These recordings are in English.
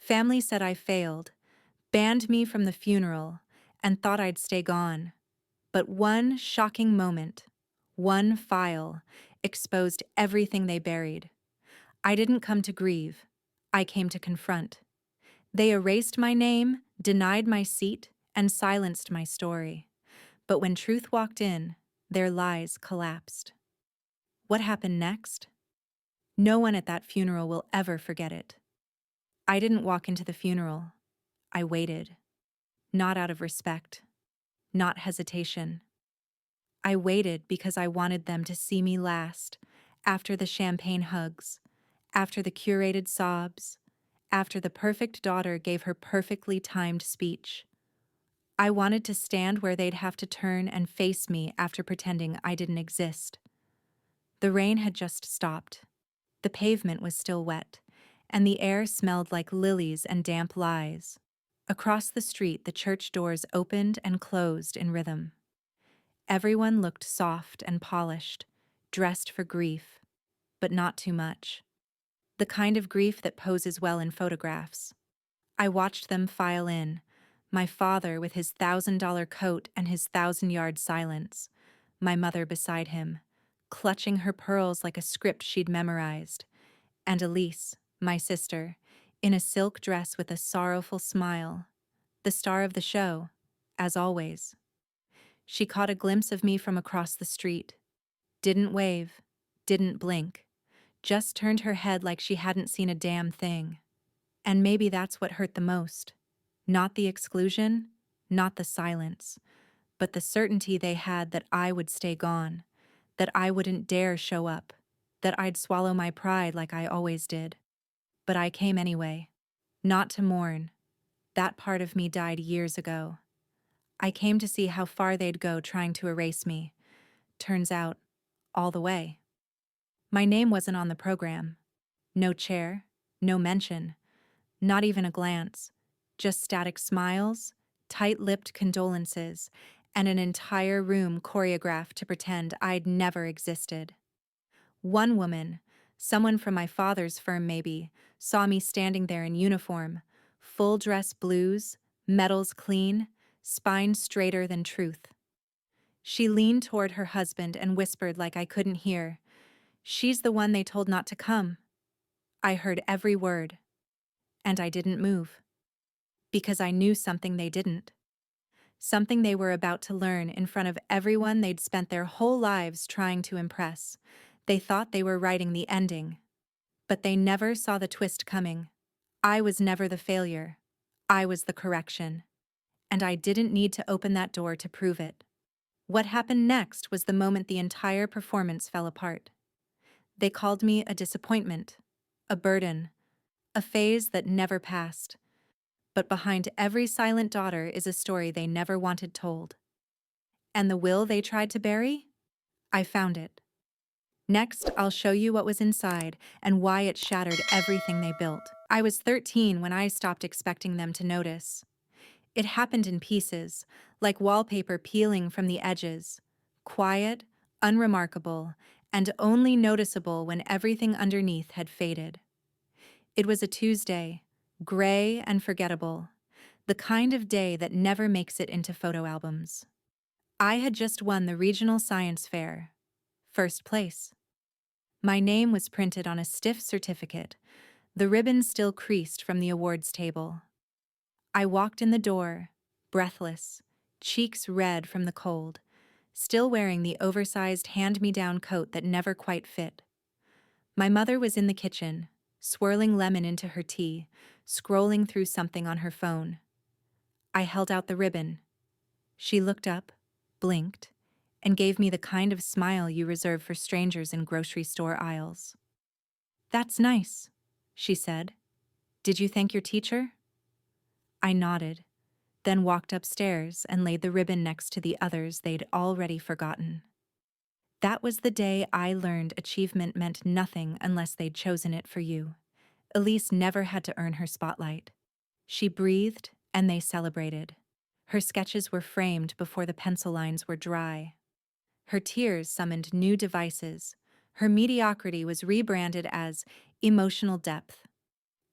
Family said I failed, banned me from the funeral, and thought I'd stay gone. But one shocking moment, one file, exposed everything they buried. I didn't come to grieve. I came to confront. They erased my name, denied my seat, and silenced my story. But when truth walked in, their lies collapsed. What happened next? No one at that funeral will ever forget it. I didn't walk into the funeral. I waited. Not out of respect. Not hesitation. I waited because I wanted them to see me last, after the champagne hugs, after the curated sobs, after the perfect daughter gave her perfectly timed speech. I wanted to stand where they'd have to turn and face me after pretending I didn't exist. The rain had just stopped. The pavement was still wet, and the air smelled like lilies and damp lies. Across the street, the church doors opened and closed in rhythm. Everyone looked soft and polished, dressed for grief, but not too much. The kind of grief that poses well in photographs. I watched them file in, my father with his $1,000 coat and his 1,000-yard silence, my mother beside him, clutching her pearls like a script she'd memorized, and Elise, my sister, in a silk dress with a sorrowful smile, the star of the show, as always. She caught a glimpse of me from across the street, didn't wave, didn't blink, just turned her head like she hadn't seen a damn thing. And maybe that's what hurt the most. Not the exclusion, not the silence, but the certainty they had that I would stay gone, that I wouldn't dare show up, that I'd swallow my pride like I always did. But I came anyway. Not to mourn. That part of me died years ago. I came to see how far they'd go trying to erase me. Turns out, all the way. My name wasn't on the program. No chair, no mention, not even a glance. Just static smiles, tight-lipped condolences, and an entire room choreographed to pretend I'd never existed. One woman, someone from my father's firm maybe, saw me standing there in uniform, full dress blues, medals clean, spine straighter than truth. She leaned toward her husband and whispered like I couldn't hear, "She's the one they told not to come." I heard every word, and I didn't move. Because I knew something they didn't. Something they were about to learn in front of everyone they'd spent their whole lives trying to impress. They thought they were writing the ending. But they never saw the twist coming. I was never the failure. I was the correction. And I didn't need to open that door to prove it. What happened next was the moment the entire performance fell apart. They called me a disappointment, a burden, a phase that never passed. But behind every silent daughter is a story they never wanted told. And the will they tried to bury? I found it. Next, I'll show you what was inside and why it shattered everything they built. I was 13 when I stopped expecting them to notice. It happened in pieces, like wallpaper peeling from the edges, quiet, unremarkable, and only noticeable when everything underneath had faded. It was a Tuesday, gray and forgettable, the kind of day that never makes it into photo albums. I had just won the regional science fair, first place. My name was printed on a stiff certificate, the ribbon still creased from the awards table. I walked in the door, breathless, cheeks red from the cold, still wearing the oversized hand-me-down coat that never quite fit. My mother was in the kitchen, swirling lemon into her tea, scrolling through something on her phone. I held out the ribbon. She looked up, blinked, and gave me the kind of smile you reserve for strangers in grocery store aisles. "That's nice," she said. "Did you thank your teacher?" I nodded, then walked upstairs and laid the ribbon next to the others they'd already forgotten. That was the day I learned achievement meant nothing unless they'd chosen it for you. Elise never had to earn her spotlight. She breathed, and they celebrated. Her sketches were framed before the pencil lines were dry. Her tears summoned new devices. Her mediocrity was rebranded as emotional depth.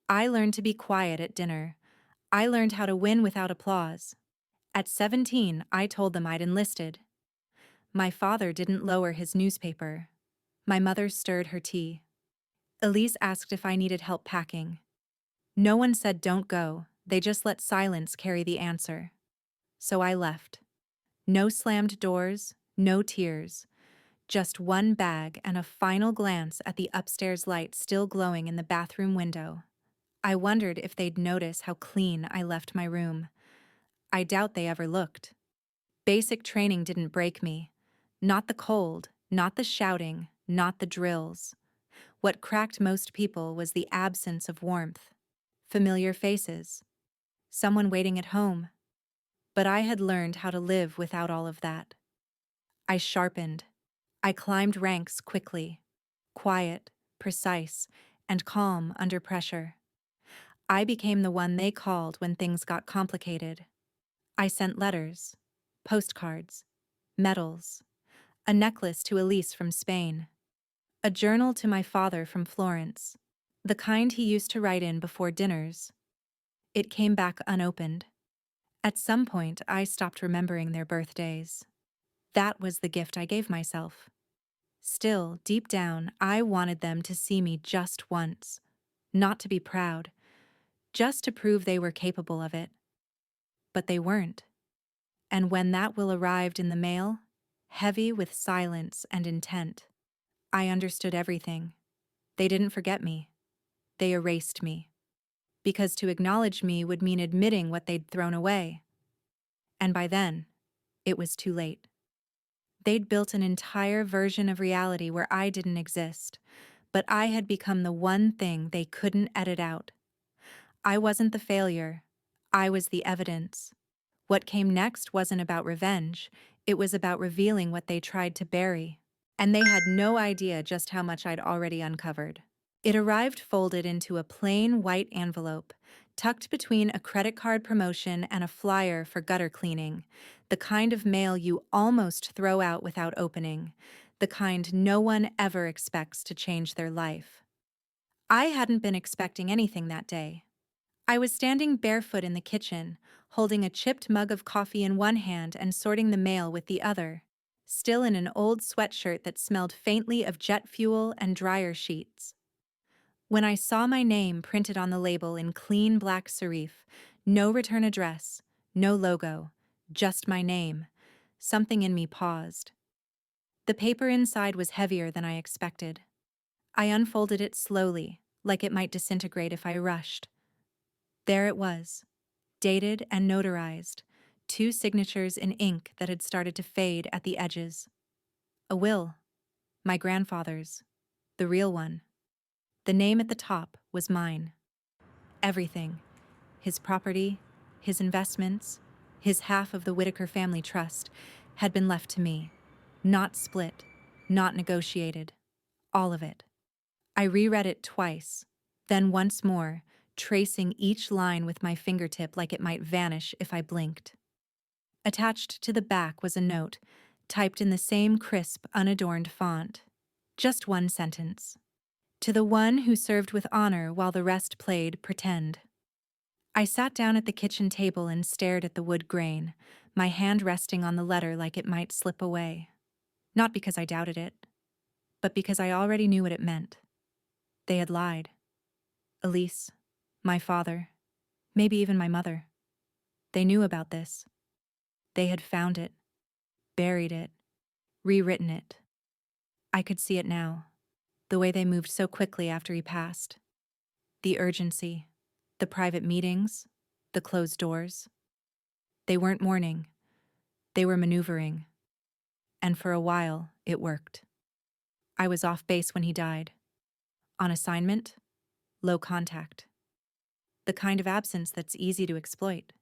I learned to be quiet at dinner. I learned how to win without applause. At 17, I told them I'd enlisted. My father didn't lower his newspaper. My mother stirred her tea. Elise asked if I needed help packing. No one said don't go, they just let silence carry the answer. So I left. No slammed doors, no tears. Just one bag and a final glance at the upstairs light still glowing in the bathroom window. I wondered if they'd notice how clean I left my room. I doubt they ever looked. Basic training didn't break me. Not the cold, not the shouting, not the drills. What cracked most people was the absence of warmth. Familiar faces. Someone waiting at home. But I had learned how to live without all of that. I sharpened. I climbed ranks quickly. Quiet, precise, and calm under pressure. I became the one they called when things got complicated. I sent letters, postcards, medals, a necklace to Elise from Spain, a journal to my father from Florence, the kind he used to write in before dinners. It came back unopened. At some point, I stopped remembering their birthdays. That was the gift I gave myself. Still, deep down, I wanted them to see me just once. Not to be proud, just to prove they were capable of it. But they weren't. And when that will arrived in the mail, heavy with silence and intent, I understood everything. They didn't forget me. They erased me. Because to acknowledge me would mean admitting what they'd thrown away. And by then, it was too late. They'd built an entire version of reality where I didn't exist, but I had become the one thing they couldn't edit out. I wasn't the failure. I was the evidence. What came next wasn't about revenge. It was about revealing what they tried to bury. And they had no idea just how much I'd already uncovered. It arrived folded into a plain white envelope, tucked between a credit card promotion and a flyer for gutter cleaning, the kind of mail you almost throw out without opening, the kind no one ever expects to change their life. I hadn't been expecting anything that day. I was standing barefoot in the kitchen, holding a chipped mug of coffee in one hand and sorting the mail with the other, still in an old sweatshirt that smelled faintly of jet fuel and dryer sheets. When I saw my name printed on the label in clean black serif, no return address, no logo, just my name, something in me paused. The paper inside was heavier than I expected. I unfolded it slowly, like it might disintegrate if I rushed. There it was, dated and notarized, 2 signatures in ink that had started to fade at the edges. A will, my grandfather's, the real one. The name at the top was mine. Everything, his property, his investments, his half of the Whitaker family trust, had been left to me. Not split, not negotiated, all of it. I reread it twice, then once more, tracing each line with my fingertip like it might vanish if I blinked. Attached to the back was a note, typed in the same crisp, unadorned font. Just one sentence. To the one who served with honor while the rest played pretend. I sat down at the kitchen table and stared at the wood grain, my hand resting on the letter like it might slip away. Not because I doubted it, but because I already knew what it meant. They had lied. Elise, my father, maybe even my mother. They knew about this. They had found it, buried it, rewritten it. I could see it now, the way they moved so quickly after he passed. The urgency, the private meetings, the closed doors. They weren't mourning. They were maneuvering. And for a while, it worked. I was off base when he died. On assignment, low contact. The kind of absence that's easy to exploit.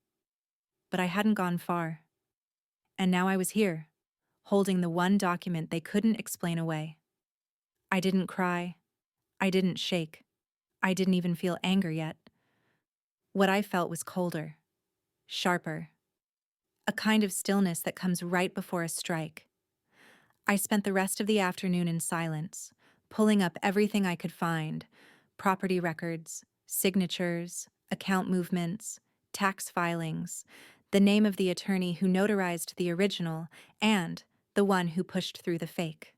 But I hadn't gone far. And now I was here, holding the one document they couldn't explain away. I didn't cry. I didn't shake. I didn't even feel anger yet. What I felt was colder, sharper. A kind of stillness that comes right before a strike. I spent the rest of the afternoon in silence, pulling up everything I could find, property records, Signatures, account movements, tax filings, the name of the attorney who notarized the original, and the one who pushed through the fake.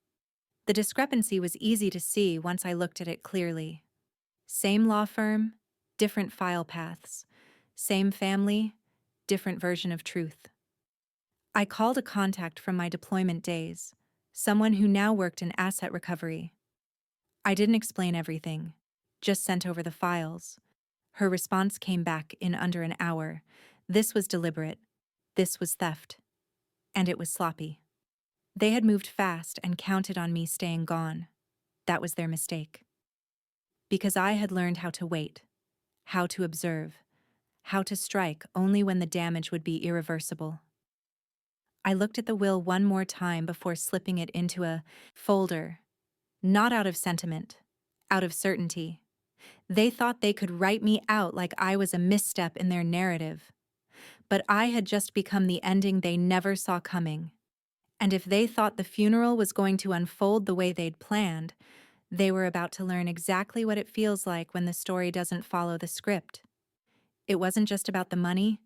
The discrepancy was easy to see once I looked at it clearly. Same law firm, different file paths. Same family, different version of truth. I called a contact from my deployment days, someone who now worked in asset recovery. I didn't explain everything, just sent over the files. Her response came back in under an hour. This was deliberate. This was theft. And it was sloppy. They had moved fast and counted on me staying gone. That was their mistake. Because I had learned how to wait, how to observe, how to strike only when the damage would be irreversible. I looked at the will one more time before slipping it into a folder, not out of sentiment, out of certainty. They thought they could write me out like I was a misstep in their narrative. But I had just become the ending they never saw coming. And if they thought the funeral was going to unfold the way they'd planned, they were about to learn exactly what it feels like when the story doesn't follow the script. It wasn't just about the money.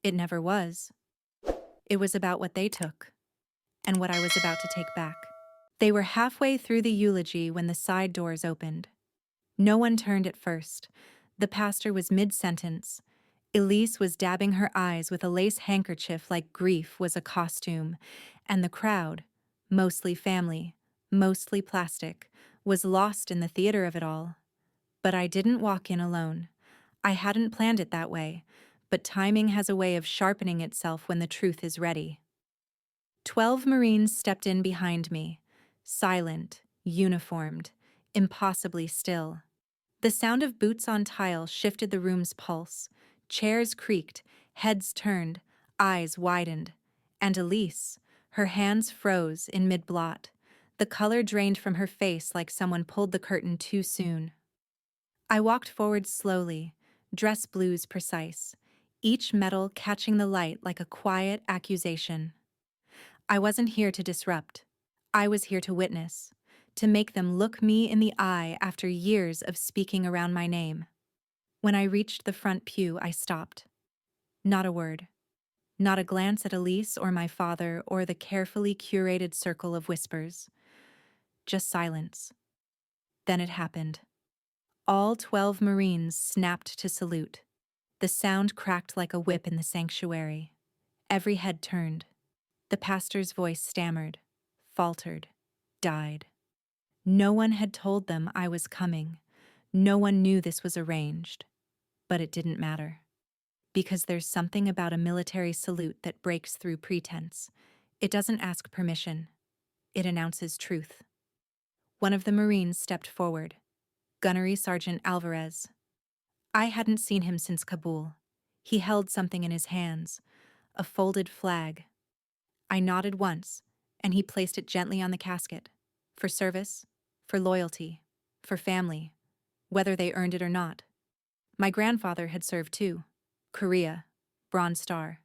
It never was. It was about what they took, and what I was about to take back. They were halfway through the eulogy when the side doors opened. No one turned at first. The pastor was mid-sentence. Elise was dabbing her eyes with a lace handkerchief like grief was a costume, and the crowd, mostly family, mostly plastic, was lost in the theater of it all. But I didn't walk in alone. I hadn't planned it that way, but timing has a way of sharpening itself when the truth is ready. 12 Marines stepped in behind me, silent, uniformed, impossibly still. The sound of boots on tile shifted the room's pulse. Chairs creaked, heads turned, eyes widened. And Elise, her hands froze in mid-blot. The color drained from her face like someone pulled the curtain too soon. I walked forward slowly, dress blues precise, each metal catching the light like a quiet accusation. I wasn't here to disrupt. I was here to witness, to make them look me in the eye after years of speaking around my name. When I reached the front pew, I stopped. Not a word. Not a glance at Elise or my father or the carefully curated circle of whispers. Just silence. Then it happened. All 12 Marines snapped to salute. The sound cracked like a whip in the sanctuary. Every head turned. The pastor's voice stammered, faltered, died. No one had told them I was coming. No one knew this was arranged. But it didn't matter. Because there's something about a military salute that breaks through pretense. It doesn't ask permission. It announces truth. One of the Marines stepped forward. Gunnery Sergeant Alvarez. I hadn't seen him since Kabul. He held something in his hands, a folded flag. I nodded once, and he placed it gently on the casket. For service, for loyalty, for family, whether they earned it or not. My grandfather had served too. Korea, Bronze Star.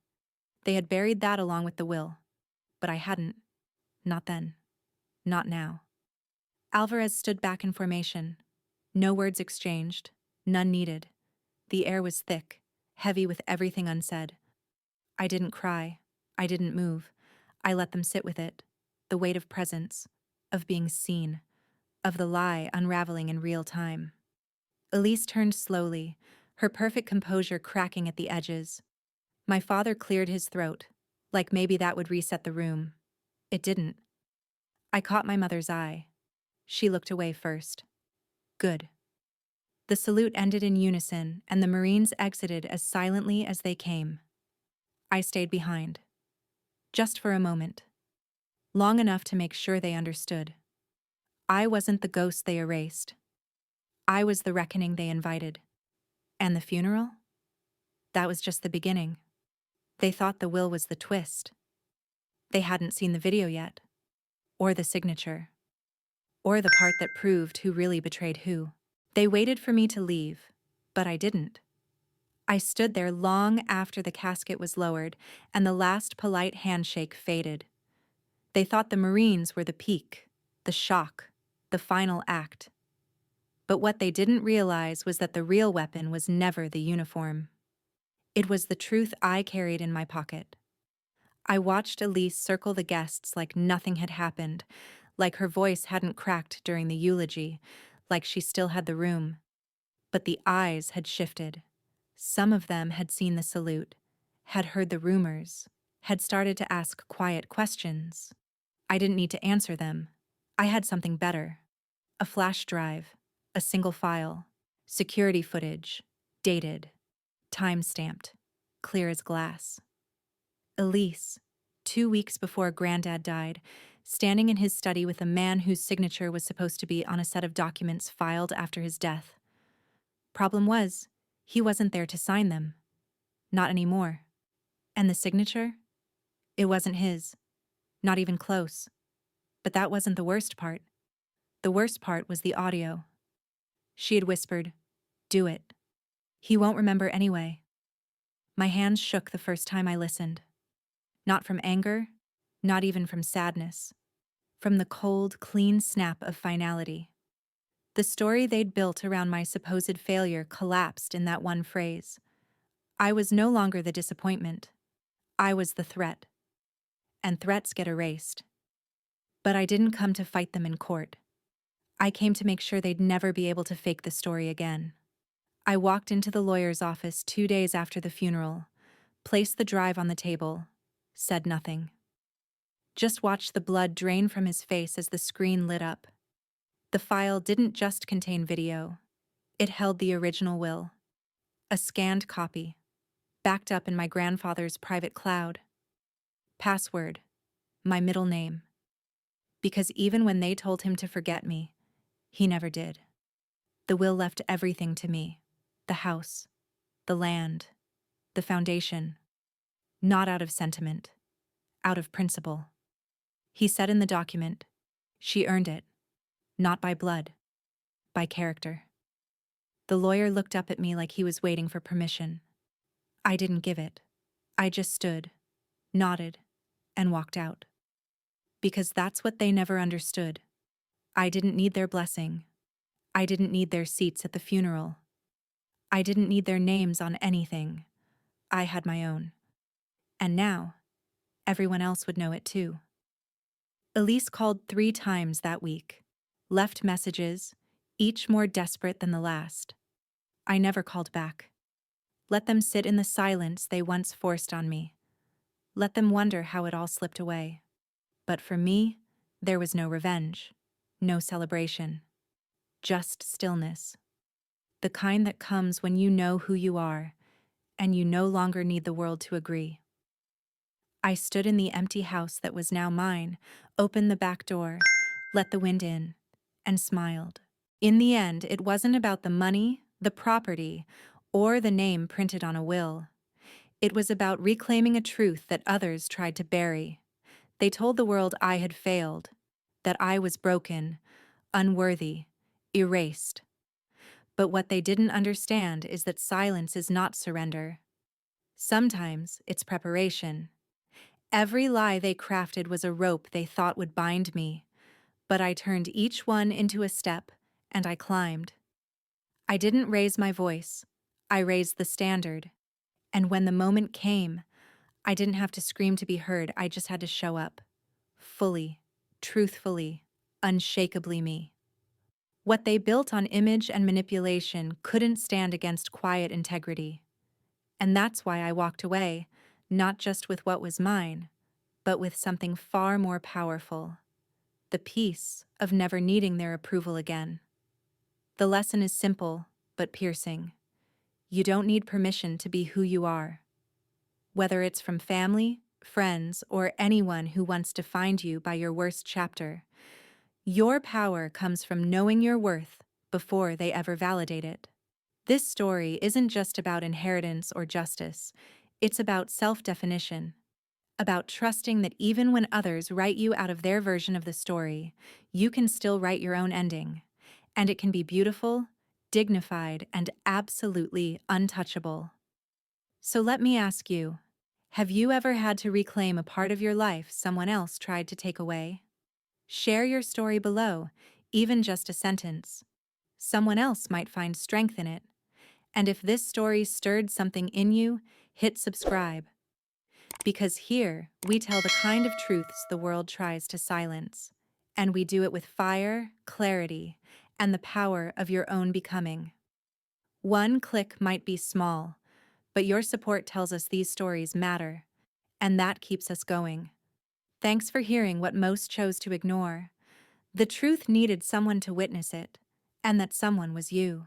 They had buried that along with the will. But I hadn't. Not then. Not now. Alvarez stood back in formation. No words exchanged. None needed. The air was thick, heavy with everything unsaid. I didn't cry. I didn't move. I let them sit with it. The weight of presence, of being seen, of the lie unraveling in real time. Elise turned slowly, her perfect composure cracking at the edges. My father cleared his throat, like maybe that would reset the room. It didn't. I caught my mother's eye. She looked away first. Good. The salute ended in unison, and the Marines exited as silently as they came. I stayed behind. Just for a moment. Long enough to make sure they understood. I wasn't the ghost they erased. I was the reckoning they invited. And the funeral? That was just the beginning. They thought the will was the twist. They hadn't seen the video yet. Or the signature. Or the part that proved who really betrayed who. They waited for me to leave, but I didn't. I stood there long after the casket was lowered and the last polite handshake faded. They thought the Marines were the peak, the shock, the final act. But what they didn't realize was that the real weapon was never the uniform. It was the truth I carried in my pocket. I watched Elise circle the guests like nothing had happened, like her voice hadn't cracked during the eulogy, like she still had the room. But the eyes had shifted. Some of them had seen the salute, had heard the rumors, had started to ask quiet questions. I didn't need to answer them. I had something better. A flash drive, a single file, security footage, dated, time-stamped, clear as glass. Elise, 2 weeks before Granddad died, standing in his study with a man whose signature was supposed to be on a set of documents filed after his death. Problem was, he wasn't there to sign them. Not anymore. And the signature? It wasn't his. Not even close. But that wasn't the worst part. The worst part was the audio. She had whispered, "Do it. He won't remember anyway." My hands shook the first time I listened. Not from anger, not even from sadness. From the cold, clean snap of finality. The story they'd built around my supposed failure collapsed in that one phrase. I was no longer the disappointment. I was the threat. And threats get erased. But I didn't come to fight them in court. I came to make sure they'd never be able to fake the story again. I walked into the lawyer's office 2 days after the funeral, placed the drive on the table, said nothing. Just watched the blood drain from his face as the screen lit up. The file didn't just contain video. It held the original will. A scanned copy, backed up in my grandfather's private cloud. Password, my middle name. Because even when they told him to forget me, he never did. The will left everything to me. The house, the land, the foundation. Not out of sentiment, out of principle. He said in the document, she earned it, not by blood, by character. The lawyer looked up at me like he was waiting for permission. I didn't give it. I just stood, nodded, and walked out. Because that's what they never understood. I didn't need their blessing. I didn't need their seats at the funeral. I didn't need their names on anything. I had my own. And now, everyone else would know it too. Elise called 3 times that week, left messages, each more desperate than the last. I never called back. Let them sit in the silence they once forced on me. Let them wonder how it all slipped away. But for me, there was no revenge, no celebration. Just stillness. The kind that comes when you know who you are, and you no longer need the world to agree. I stood in the empty house that was now mine, opened the back door, let the wind in, and smiled. In the end, it wasn't about the money, the property, or the name printed on a will. It was about reclaiming a truth that others tried to bury. They told the world I had failed, that I was broken, unworthy, erased. But what they didn't understand is that silence is not surrender. Sometimes it's preparation. Every lie they crafted was a rope they thought would bind me, but I turned each one into a step, and I climbed. I didn't raise my voice. I raised the standard. And when the moment came, I didn't have to scream to be heard, I just had to show up. Fully, truthfully, unshakably me. What they built on image and manipulation couldn't stand against quiet integrity. And that's why I walked away, not just with what was mine, but with something far more powerful. The peace of never needing their approval again. The lesson is simple, but piercing. You don't need permission to be who you are. Whether it's from family, friends, or anyone who once defined you by your worst chapter, your power comes from knowing your worth before they ever validate it. This story isn't just about inheritance or justice. It's about self-definition, about trusting that even when others write you out of their version of the story, you can still write your own ending. And it can be beautiful, dignified, and absolutely untouchable. So let me ask you, have you ever had to reclaim a part of your life someone else tried to take away? Share your story below, even just a sentence. someone else might find strength in it. And if this story stirred something in you, hit subscribe. Because here, we tell the kind of truths the world tries to silence. And we do it with fire, clarity, and the power of your own becoming. One click might be small, but your support tells us these stories matter, and that keeps us going. Thanks for hearing what most chose to ignore. The truth needed someone to witness it, and that someone was you.